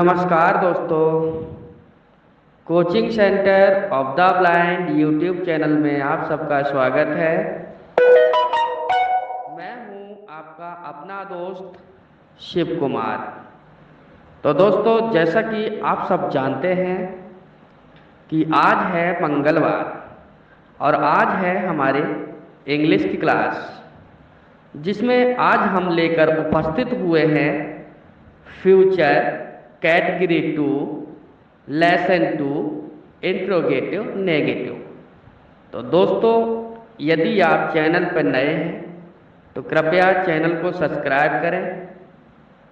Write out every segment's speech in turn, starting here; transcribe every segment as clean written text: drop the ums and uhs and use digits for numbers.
नमस्कार दोस्तों। Coaching centre of the blind YouTube channel में आप सबका स्वागत है। मैं हूं आपका अपना दोस्त शिव कुमार। तो दोस्तों, जैसा कि आप सब जानते हैं कि आज है मंगलवार और आज है हमारे इंग्लिश की क्लास, जिसमें आज हम लेकर उपस्थित हुए हैं future category 2 lesson 2 interrogative negative. तो दोस्तों, यदि आप चैनल पर नए हैं तो कृपया चैनल को सब्सक्राइब करें,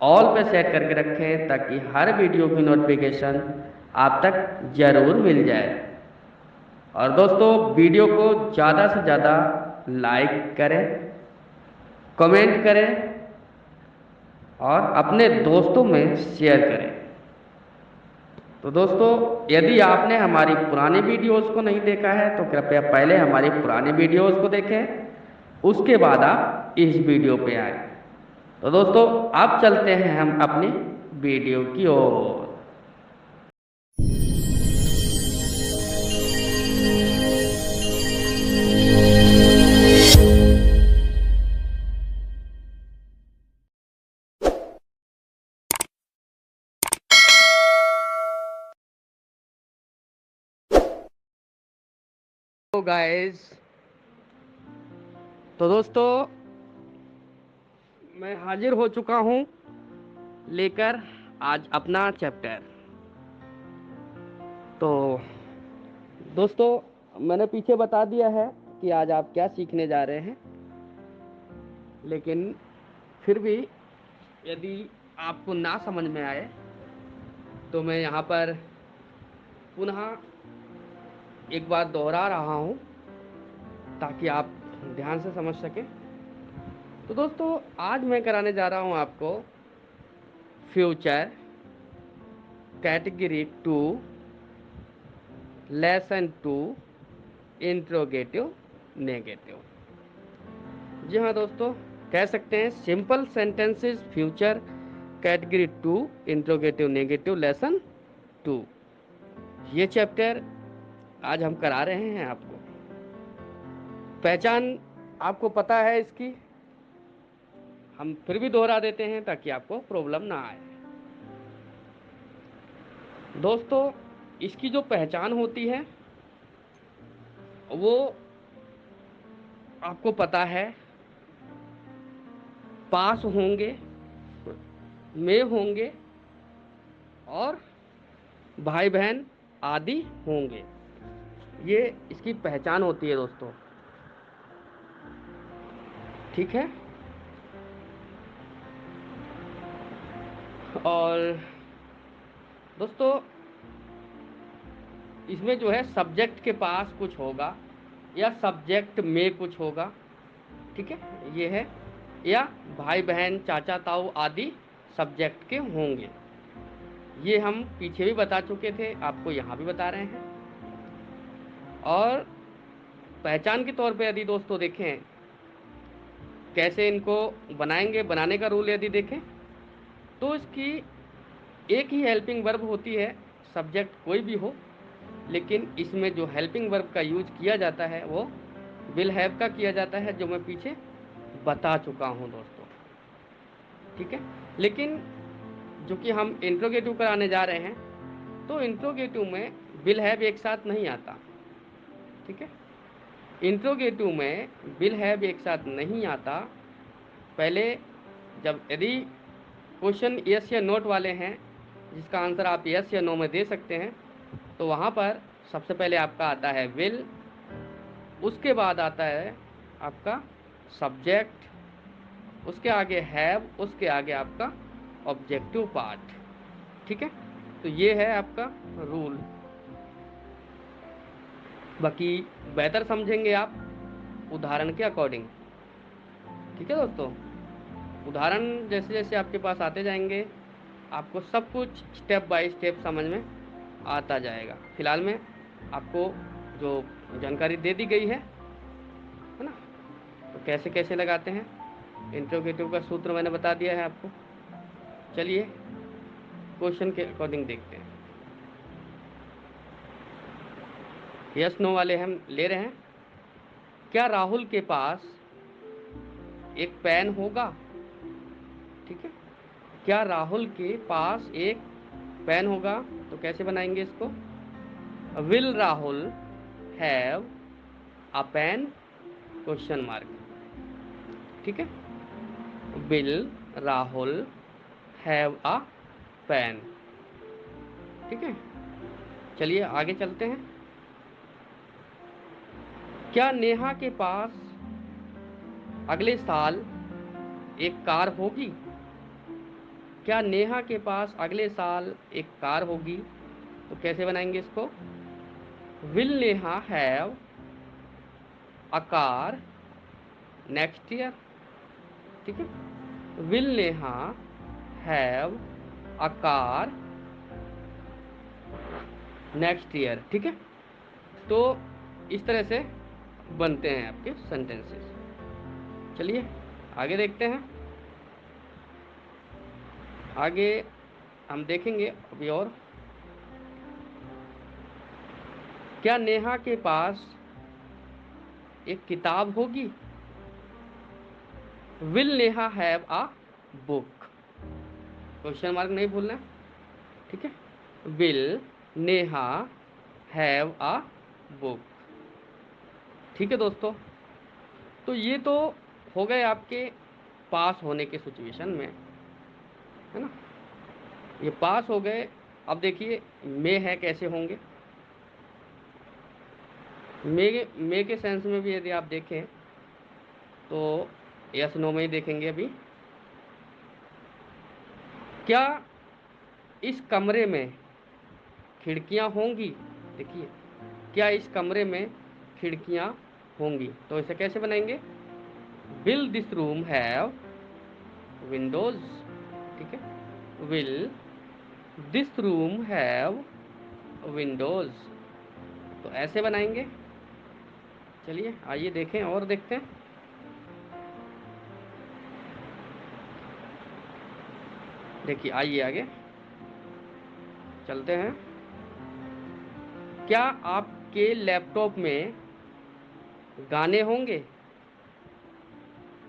ऑल पे सेट करके रखें ताकि हर वीडियो की नोटिफिकेशन आप तक ज़रूर मिल जाए। और दोस्तों, वीडियो को ज़्यादा से ज़्यादा लाइक करें, कमेंट करें और अपने दोस्तों में शेयर करें। तो दोस्तों, यदि आपने हमारी पुरानी वीडियोस को नहीं देखा है तो कृपया पहले हमारी पुरानी वीडियोस को देखें, उसके बाद आप इस वीडियो पे आए। तो दोस्तों, अब चलते हैं हम अपनी वीडियो की ओर। तो गाइस, तो दोस्तों, मैं हाजिर हो चुका हूँ लेकर आज अपना चैप्टर। तो दोस्तों, मैंने पीछे बता दिया है कि आज आप क्या सीखने जा रहे हैं, लेकिन फिर भी यदि आपको ना समझ में आए तो मैं यहाँ पर पुनः एक बार दोहरा रहा हूँ ताकि आप ध्यान से समझ सकें। तो दोस्तों, आज मैं कराने जा रहा हूँ आपको future category 2 lesson 2 interrogative negative. जी हाँ दोस्तों, कह सकते हैं simple sentences future category 2 interrogative negative lesson 2। ये चैप्टर आज हम करा रहे हैं आपको। पहचान आपको पता है इसकी, हम फिर भी दोहरा देते हैं ताकि आपको प्रॉब्लम ना आए। दोस्तों, इसकी जो पहचान होती है वो आपको पता है, पास होंगे, में होंगे और भाई बहन आदि होंगे। ये इसकी पहचान होती है दोस्तों, ठीक है। और दोस्तों, इसमें जो है सब्जेक्ट के पास कुछ होगा या सब्जेक्ट में कुछ होगा, ठीक है, ये है, या भाई बहन चाचा ताऊ आदि सब्जेक्ट के होंगे। ये हम पीछे भी बता चुके थे, आपको यहाँ भी बता रहे हैं। और पहचान के तौर पे यदि दोस्तों देखें कैसे इनको बनाएंगे, बनाने का रूल यदि देखें तो इसकी एक ही हेल्पिंग वर्ब होती है, सब्जेक्ट कोई भी हो, लेकिन इसमें जो हेल्पिंग वर्ब का यूज किया जाता है वो विल हैव का किया जाता है, जो मैं पीछे बता चुका हूँ दोस्तों, ठीक है। लेकिन जो कि हम इंट्रोगेटिव कराने जा रहे हैं तो इंट्रोगेटिव में विल हैव एक साथ नहीं आता, ठीक है। इंट्रोगेटिव में विल हैव एक साथ नहीं आता। पहले जब यदि क्वेश्चन यस या नोट वाले हैं जिसका आंसर आप यस या नो में दे सकते हैं, तो वहाँ पर सबसे पहले आपका आता है विल, उसके बाद आता है आपका सब्जेक्ट, उसके आगे हैव, उसके आगे आपका ऑब्जेक्टिव पार्ट, ठीक है। तो ये है आपका रूल। बाकी बेहतर समझेंगे आप उदाहरण के अकॉर्डिंग, ठीक है दोस्तों। उदाहरण जैसे जैसे आपके पास आते जाएंगे आपको सब कुछ स्टेप बाय स्टेप समझ में आता जाएगा। फिलहाल में आपको जो जानकारी दे दी गई है ना, तो कैसे कैसे लगाते हैं इंट्रोगेटिव का सूत्र मैंने बता दिया है आपको। चलिए क्वेश्चन के अकॉर्डिंग देखते हैं। यस नो वाले हम ले रहे हैं। क्या राहुल के पास एक पेन होगा? ठीक है, क्या राहुल के पास एक पेन होगा? तो कैसे बनाएंगे इसको? Will Rahul have a pen? Question mark. ठीक है, will Rahul have a pen. ठीक है, चलिए आगे चलते हैं। क्या नेहा के पास अगले साल एक कार होगी? क्या नेहा के पास अगले साल एक कार होगी? तो कैसे बनाएंगे इसको? Will Neha have a car next year? ठीक है, will Neha have a car next year. ठीक है, तो इस तरह से बनते हैं आपके सेंटेंसेस। चलिए आगे देखते हैं। आगे हम देखेंगे अभी और। क्या नेहा के पास एक किताब होगी? Will Neha have a book? Question mark नहीं भूलना। ठीक है, will Neha have a book. ठीक है दोस्तों, तो ये तो हो गए आपके पास होने के सिचुएशन में, है ना। ये पास हो गए। अब देखिए मे है कैसे होंगे। मे के सेंस में भी यदि आप देखें तो यस नो में ही देखेंगे अभी। क्या इस कमरे में खिड़कियां होंगी? देखिए, क्या इस कमरे में खिड़कियां होंगी? तो इसे कैसे बनाएंगे? Will this room have Windows? ठीक है, will this room have Windows? तो ऐसे बनाएंगे। चलिए आइए देखें और देखते हैं। देखिए आइए आगे चलते हैं। क्या आपके लैपटॉप में गाने होंगे?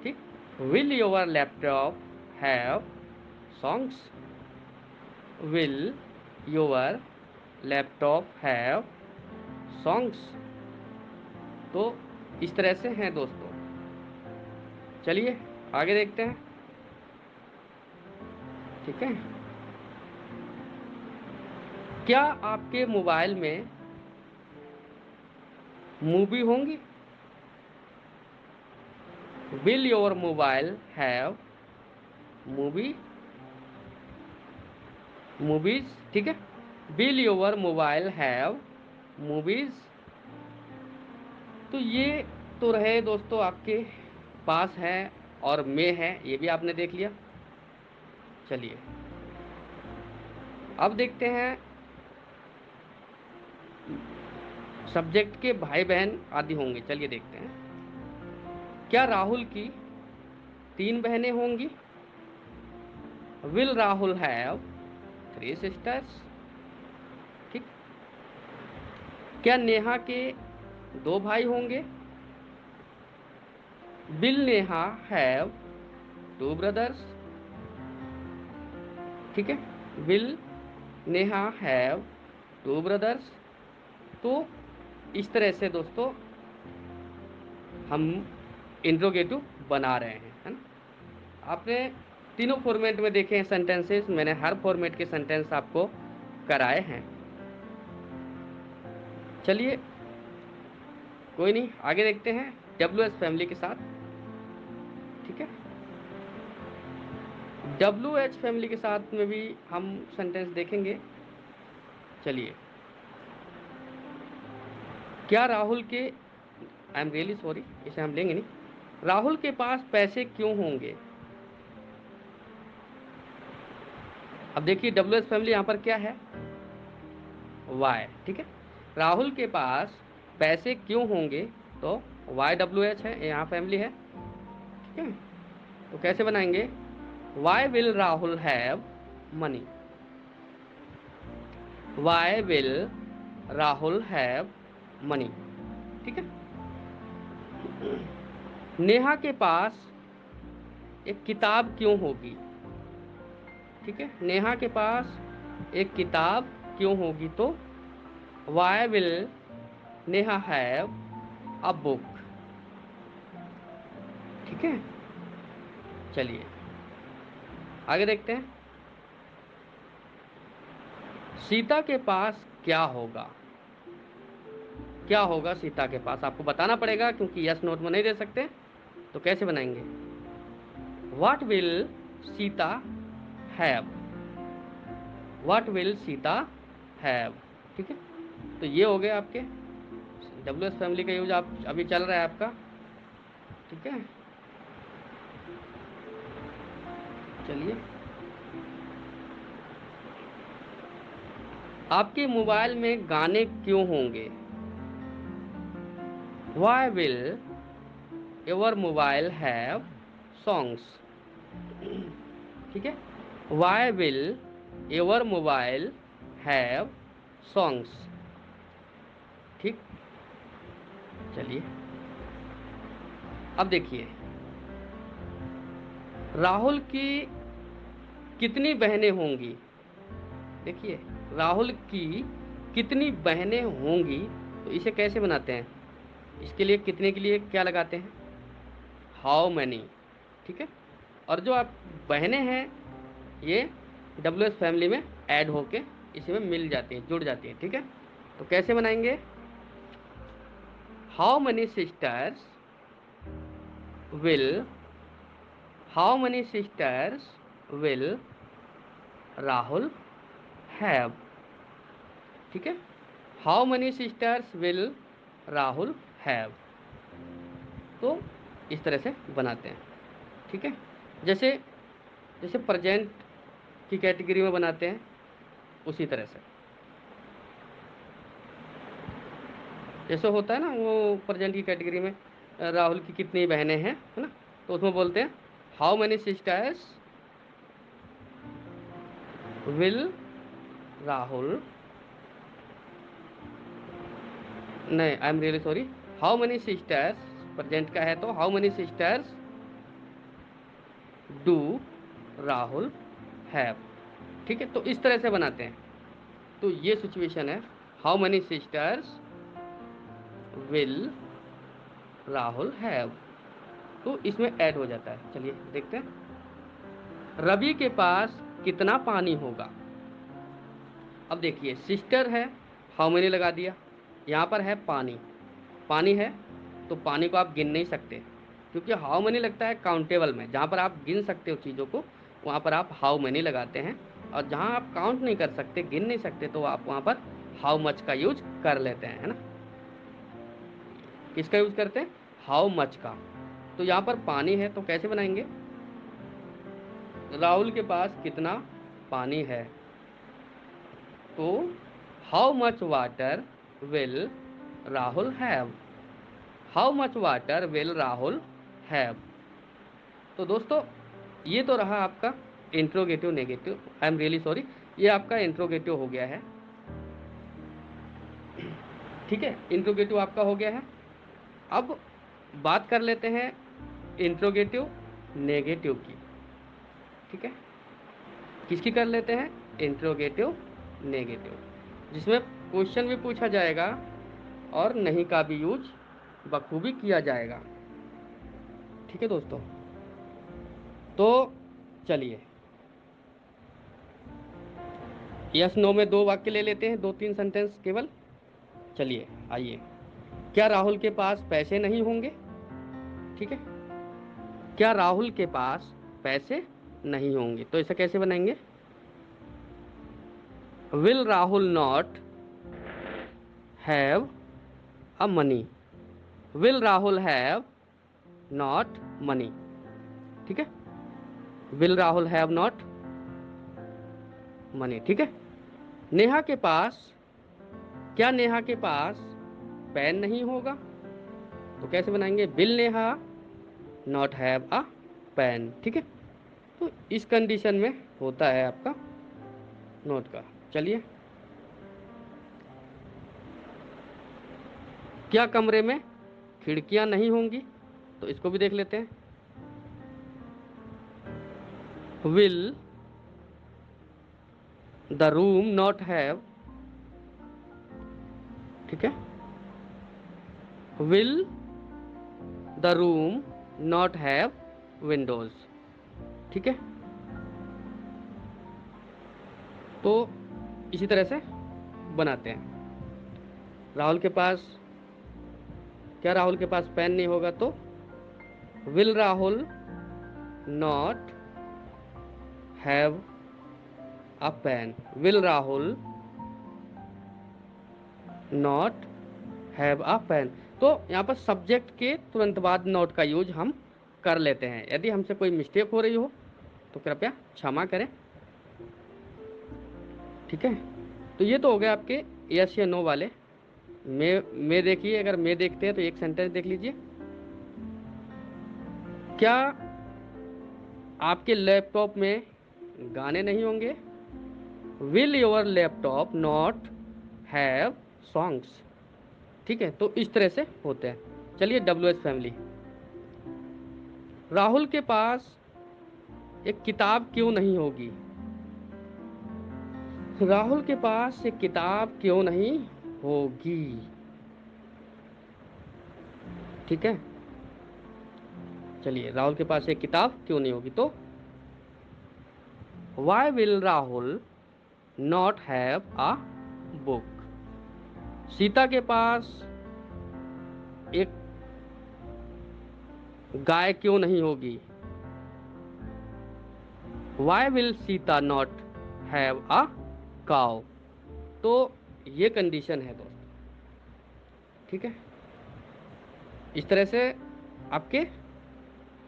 ठीक, will your laptop have songs? Will your laptop have songs? तो इस तरह से हैं दोस्तों। चलिए आगे देखते हैं। ठीक है, क्या आपके मोबाइल में मूवी होंगी? Will your mobile have movie movies? ठीक है, will your mobile have movies? तो ये तो रहे दोस्तों आपके पास है और में है, ये भी आपने देख लिया। चलिए अब देखते हैं सब्जेक्ट के भाई बहन आदि होंगे। चलिए देखते हैं। क्या राहुल की 3 बहनें होंगी? Will Rahul have 3 sisters? ठीक, क्या नेहा के 2 भाई होंगे? Will Neha have 2 brothers? ठीक है, विल नेहा हैव 2 ब्रदर्स? तो इस तरह से दोस्तों हम इंट्रोगेटिव बना रहे हैं, है ना। आपने तीनों फॉर्मेट में देखे हैं सेंटेंसेस, मैंने हर फॉर्मेट के सेंटेंस आपको कराए हैं। चलिए कोई नहीं, आगे देखते हैं WH फैमिली के साथ। ठीक है, WH फैमिली के साथ में भी हम सेंटेंस देखेंगे। चलिए, क्या राहुल के, आई एम रियली सॉरी, इसे हम लेंगे नहीं। राहुल के पास पैसे क्यों होंगे? अब देखिए WH फैमिली यहाँ पर क्या है? वाई। ठीक है, राहुल के पास पैसे क्यों होंगे? तो YWH है, यहाँ फैमिली है। ठीक है, तो कैसे बनाएंगे? Why will Rahul have money? Why will Rahul have money. ठीक है। नेहा के पास एक किताब क्यों होगी। ठीक है, नेहा के पास एक किताब क्यों होगी, तो why will Neha have a book. ठीक है, चलिए आगे देखते हैं। सीता के पास क्या होगा। क्या होगा सीता के पास, आपको बताना पड़ेगा क्योंकि यस नोट में नहीं दे सकते। तो कैसे बनाएंगे, what will Sita have, what will Sita have. ठीक है, तो ये हो गए आपके WS फैमिली का यूज आप अभी चल रहा है आपका। ठीक है, चलिए आपके मोबाइल में गाने क्यों होंगे। Why will your mobile have songs। ठीक है, Why will your mobile have songs। ठीक, चलिए अब देखिए राहुल की कितनी बहनें होंगी। देखिए राहुल की कितनी बहनें होंगी, तो इसे कैसे बनाते हैं, इसके लिए कितने के लिए क्या लगाते हैं, हाउ मैनी। ठीक है, और जो आप बहनें हैं ये WS फैमिली में ऐड होके इसी में मिल जाती हैं, जुड़ जाती हैं। ठीक है, तो कैसे बनाएंगे, how many sisters will, how many sisters will Rahul have. ठीक है, how many sisters will Rahul have, तो इस तरह से बनाते हैं। ठीक है, जैसे जैसे प्रेजेंट की कैटेगरी में बनाते हैं उसी तरह से, जैसे होता है ना वो प्रेजेंट की कैटेगरी में राहुल की कितनी बहनें हैं, है ना, तो उसमें बोलते हैं how many sisters will Rahul, नहीं I am really sorry, how many sisters, present का है तो how many sisters do Rahul have. ठीक है, तो इस तरह से बनाते हैं। तो ये सिचुएशन है, how many sisters will Rahul have, तो इसमें ऐड हो जाता है। चलिए देखते हैं रवि के पास कितना पानी होगा। अब देखिए सिस्टर है, हाउ मैनी लगा दिया, यहाँ पर है पानी, पानी है तो पानी को आप गिन नहीं सकते क्योंकि हाउ मैनी लगता है काउंटेबल में, जहाँ पर आप गिन सकते हो चीज़ों को वहाँ पर आप हाउ मैनी लगाते हैं, और जहाँ आप काउंट नहीं कर सकते, गिन नहीं सकते, तो आप वहाँ पर हाउ मच का यूज कर लेते हैं, है ना। किसका यूज करते हैं, हाउ मच का। तो यहाँ पर पानी है तो कैसे बनाएंगे, राहुल के पास कितना पानी है, तो how much water will Rahul have, how much water will Rahul have. तो दोस्तों ये तो रहा आपका interrogative negative, I am really sorry, ये आपका इंट्रोगेटिव हो गया है। ठीक है, इंट्रोगेटिव आपका हो गया है। अब बात कर लेते हैं इंट्रोगेटिव नेगेटिव की। ठीक है, किसकी कर लेते हैं, इंट्रोगेटिव नेगेटिव, जिसमें क्वेश्चन भी पूछा जाएगा और नहीं का भी यूज बखूबी किया जाएगा। ठीक है दोस्तों, तो चलिए यस नो में 2 वाक्य ले लेते हैं, 2-3 सेंटेंस केवल। चलिए आइए, क्या राहुल के पास पैसे नहीं होंगे। ठीक है, क्या राहुल के पास पैसे नहीं होंगे, तो इसे कैसे बनाएंगे, will Rahul not have a money, will Rahul have not money. ठीक है, will Rahul have not money. ठीक है, नेहा के पास, क्या नेहा के पास पेन नहीं होगा, तो कैसे बनाएंगे, will Neha not have a pen. ठीक है, तो इस कंडीशन में होता है आपका नोट का। चलिए क्या कमरे में खिड़कियां नहीं होंगी? तो इसको भी देख लेते हैं। Will the room not have, ठीक है, will the room not have Windows, ठीक है। तो इसी तरह से बनाते हैं। राहुल के पास, क्या राहुल के पास पेन नहीं होगा? तो will Rahul not have a pen, will Rahul not have a pen. तो यहाँ पर सब्जेक्ट के तुरंत बाद नॉट का यूज हम कर लेते हैं। यदि हमसे कोई मिस्टेक हो रही हो तो कृपया क्षमा करें, ठीक है। तो ये तो हो गया आपके यस या नो वाले। मैं देखिए, अगर मैं देखते हैं तो एक सेंटेंस देख लीजिए। क्या आपके लैपटॉप में गाने नहीं होंगे? Will your laptop not have songs, ठीक है। तो इस तरह से होते हैं। चलिए WH फैमिली। राहुल के पास एक किताब क्यों नहीं होगी? राहुल के पास एक किताब क्यों नहीं होगी, ठीक है। चलिए, राहुल के पास एक किताब क्यों नहीं होगी? तो why will Rahul not have a book? Sita के पास एक गाय क्यों नहीं होगी? Why will Sita not have a cow? तो ये कंडीशन है दोस्त, ठीक है। इस तरह से आपके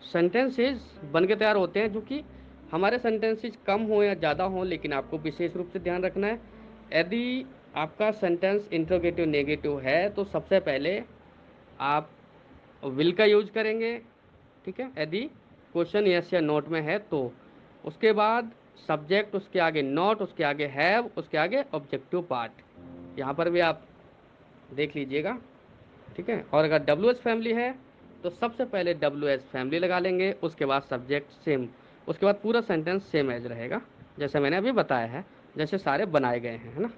सेंटेंसेस बन के तैयार होते हैं, जो कि हमारे सेंटेंसेस कम हो या ज़्यादा हो, लेकिन आपको विशेष रूप से ध्यान रखना है। यदि आपका सेंटेंस इंट्रोगेटिव नेगेटिव है तो सबसे पहले आप विल का यूज करेंगे, ठीक है। यदि क्वेश्चन यस या नोट में है तो उसके बाद सब्जेक्ट, उसके आगे नॉट, उसके आगे हैव, उसके आगे ऑब्जेक्टिव पार्ट। यहाँ पर भी आप देख लीजिएगा, ठीक है। और अगर WH फैमिली है तो सबसे पहले WH फैमिली लगा लेंगे, उसके बाद सब्जेक्ट सेम, उसके बाद पूरा सेंटेंस सेम एज रहेगा, जैसे मैंने अभी बताया है, जैसे सारे बनाए गए हैं, है ना।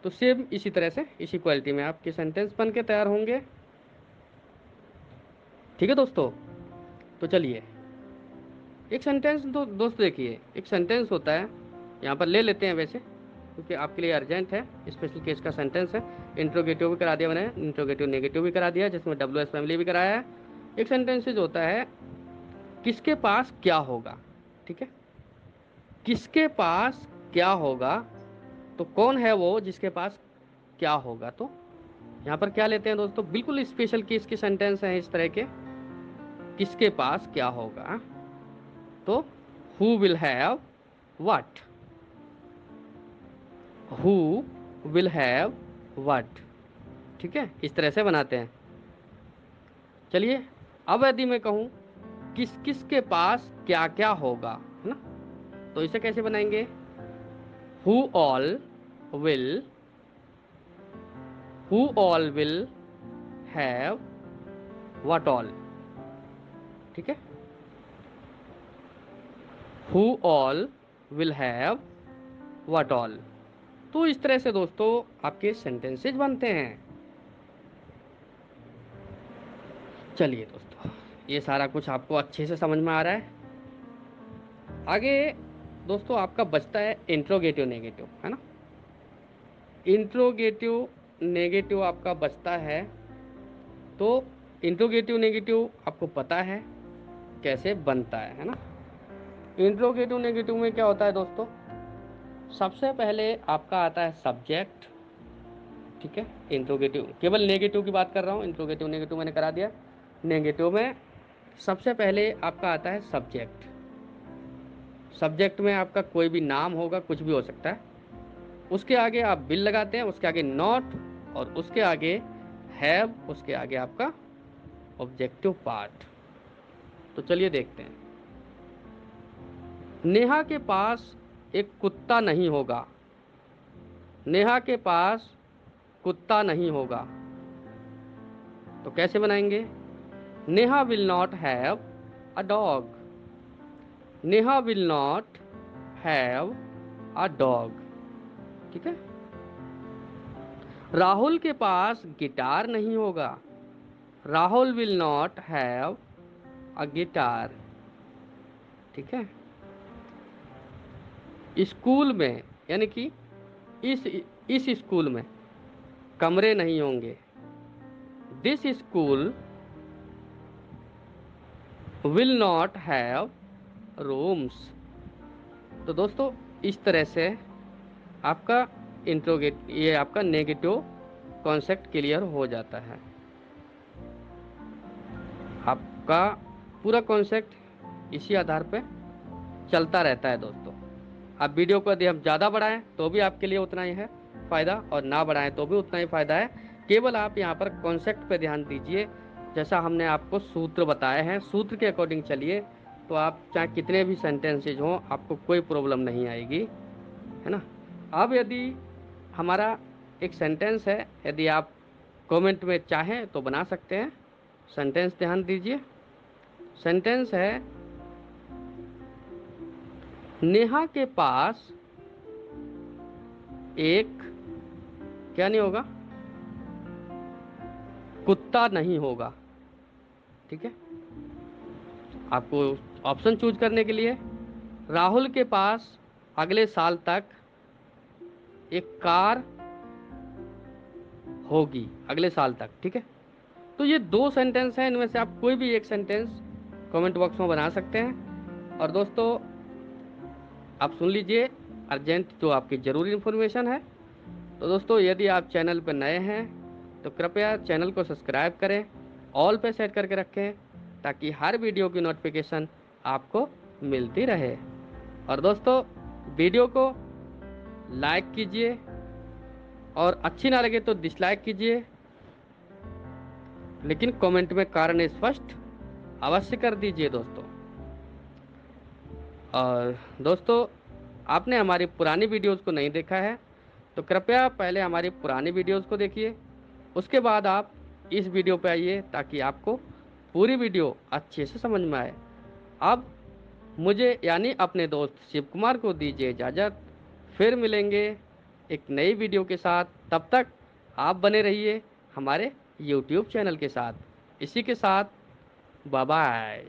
तो सेम इसी तरह से, इसी क्वालिटी में आपके सेंटेंस बन के तैयार होंगे, ठीक है दोस्तों। तो चलिए, एक सेंटेंस दोस्त देखिए, एक सेंटेंस होता है, यहाँ पर ले लेते हैं वैसे, क्योंकि आपके लिए अर्जेंट है, स्पेशल केस का सेंटेंस है। इंट्रोगेटिव भी करा दिया मैंने, इंट्रोगेटिव नेगेटिव भी करा दिया, जिसमें WH फैमिली भी कराया है। एक सेंटेंसेज होता है, किसके पास क्या होगा, ठीक है। किसके पास क्या होगा, तो कौन है वो जिसके पास क्या होगा? तो यहाँ पर क्या लेते हैं दोस्तों, बिल्कुल स्पेशल केस के सेंटेंस हैं इस तरह के। किसके पास क्या होगा, तो who will have what, who will have what, ठीक है। इस तरह से बनाते हैं। चलिए, अब यदि मैं कहूँ किस किस के पास क्या क्या होगा, है ना, तो इसे कैसे बनाएंगे? Who all will, who all will have what all, ठीक है। Who all will have what all. तो इस तरह से दोस्तों आपके सेंटेंसेज बनते हैं। चलिए दोस्तों, ये सारा कुछ आपको अच्छे से समझ में आ रहा है। आगे दोस्तों आपका बचता है इंट्रोगेटिव नेगेटिव, है ना। इंट्रोगेटिव नेगेटिव आपका बचता है। तो इंट्रोगेटिव नेगेटिव आपको पता है कैसे बनता है ना। इंट्रोगेटिव नेगेटिव में क्या होता है दोस्तों, सबसे पहले आपका आता है सब्जेक्ट, ठीक है। इंट्रोगेटिव, केवल नेगेटिव की बात कर रहा हूँ, इंट्रोगेटिव नेगेटिव मैंने करा दिया। नेगेटिव में सबसे पहले आपका आता है सब्जेक्ट। सब्जेक्ट में आपका कोई भी नाम होगा, कुछ भी हो सकता है। उसके आगे आप विल लगाते हैं, उसके आगे नॉट, और उसके आगे हैव, उसके आगे आपका ऑब्जेक्टिव पार्ट। तो चलिए देखते हैं। नेहा के पास एक कुत्ता नहीं होगा, नेहा के पास कुत्ता नहीं होगा। तो कैसे बनाएंगे? Neha will not have a dog. Neha will not have a dog. ठीक है। राहुल के पास गिटार नहीं होगा। Rahul will not have a guitar. ठीक है। स्कूल में, यानी कि इस स्कूल में कमरे नहीं होंगे। This school will not have rooms. तो दोस्तों इस तरह से आपका ये आपका नेगेटिव कॉन्सेप्ट क्लियर हो जाता है। आपका पूरा कॉन्सेप्ट इसी आधार पे चलता रहता है दोस्तों। आप वीडियो को यदि हम ज़्यादा बढ़ाएं तो भी आपके लिए उतना ही है फ़ायदा, और ना बढ़ाएं तो भी उतना ही फ़ायदा है। केवल आप यहाँ पर कॉन्सेप्ट पे ध्यान दीजिए। जैसा हमने आपको सूत्र बताए हैं, सूत्र के अकॉर्डिंग चलिए, तो आप चाहे कितने भी सेंटेंसेज हों, आपको कोई प्रॉब्लम नहीं आएगी, है ना। अब यदि हमारा एक सेंटेंस है, यदि आप कमेंट में चाहें तो बना सकते हैं। सेंटेंस ध्यान दीजिए। सेंटेंस है, नेहा के पास एक क्या नहीं होगा? कुत्ता नहीं होगा। ठीक है। आपको ऑप्शन चूज करने के लिए, राहुल के पास अगले साल तक एक कार होगी, अगले साल तक। ठीक है। तो ये दो सेंटेंस हैं, इनमें से आप कोई भी एक सेंटेंस कमेंट बॉक्स में बना सकते हैं। और दोस्तों आप सुन लीजिए अर्जेंट जो आपकी ज़रूरी इन्फॉर्मेशन है। तो दोस्तों यदि आप चैनल पर नए हैं तो कृपया चैनल को सब्सक्राइब करें, ऑल पे सेट करके रखें, ताकि हर वीडियो की नोटिफिकेशन आपको मिलती रहे। और दोस्तों वीडियो को लाइक कीजिए, और अच्छी ना लगे तो डिसलाइक कीजिए, लेकिन कमेंट में कारण स्पष्ट अवश्य कर दीजिए दोस्तों। और दोस्तों आपने हमारी पुरानी वीडियोस को नहीं देखा है तो कृपया पहले हमारी पुरानी वीडियोस को देखिए, उसके बाद आप इस वीडियो पे आइए, ताकि आपको पूरी वीडियो अच्छे से समझ में आए। अब मुझे यानी अपने दोस्त शिव कुमार को दीजिए इजाज़त। फिर मिलेंगे एक नई वीडियो के साथ। तब तक आप बने रहिए हमारे YouTube चैनल के साथ। इसी के साथ बाय बाय।